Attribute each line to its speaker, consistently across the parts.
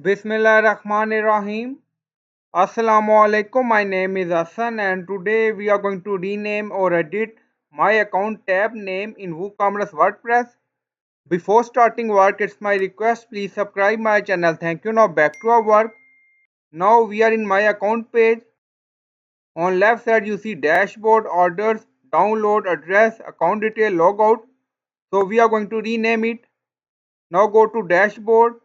Speaker 1: Bismillahirrahmanirrahim. Assalamu alaikum. My name is Hassan and today we are going to rename or edit my account tab name in WooCommerce WordPress. Before starting work, it's my request, please subscribe my channel. Thank you. Now back to our work. Now we are in my account page. On left side you see dashboard, orders, download, address, account detail, logout. So we are going to rename it. Now go to dashboard.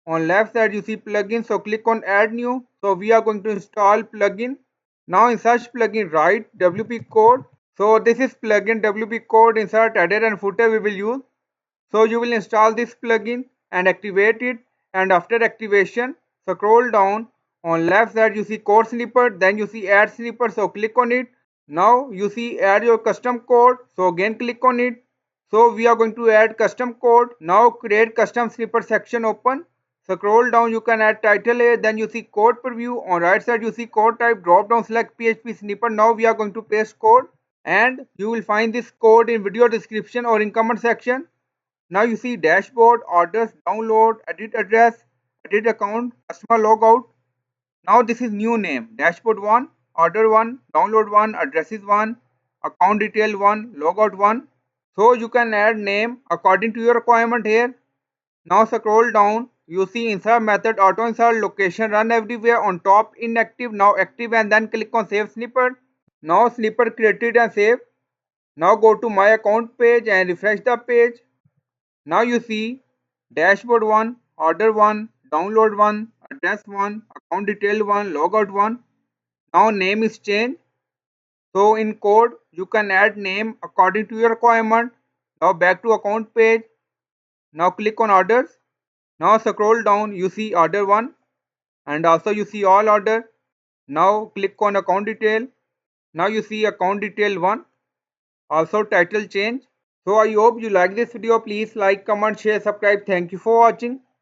Speaker 1: On left side you see plugin, so click on add new. So we are going to install plugin. Now in search plugin write WP code. So this is plugin WP code, insert header and footer we will use. So you will install this plugin and activate it, and after activation scroll down. On left side you see code snippet, then you see add snippet, so click on it. Now you see add your custom code, so again click on it. So we are going to add custom code. Now create custom snippet section open. Scroll down, you can add title here, then you see code preview. On right side you see code type, drop down select PHP snippet. Now we are going to paste code and you will find this code in video description or in comment section. Now you see dashboard, orders, download, edit address, edit account, customer logout. Now this is new name, dashboard 1, order 1, download 1, addresses 1, account detail 1, logout 1. So you can add name according to your requirement here. Now scroll down, you see insert method, auto insert, location, run everywhere, on top inactive, now active, and then click on save snippet. Now snippet created and saved. Now go to my account page and refresh the page. Now you see dashboard 1, order 1, download 1, address 1, account detail 1, logout 1. Now name is changed. So in code you can add name according to your requirement. Now back to account page. Now click on orders. Now scroll down, you see order 1 and also you see all order. Now click on account detail. Now you see account detail 1. Also title change. So I hope you like this video. Please like, comment, share, subscribe. Thank you for watching.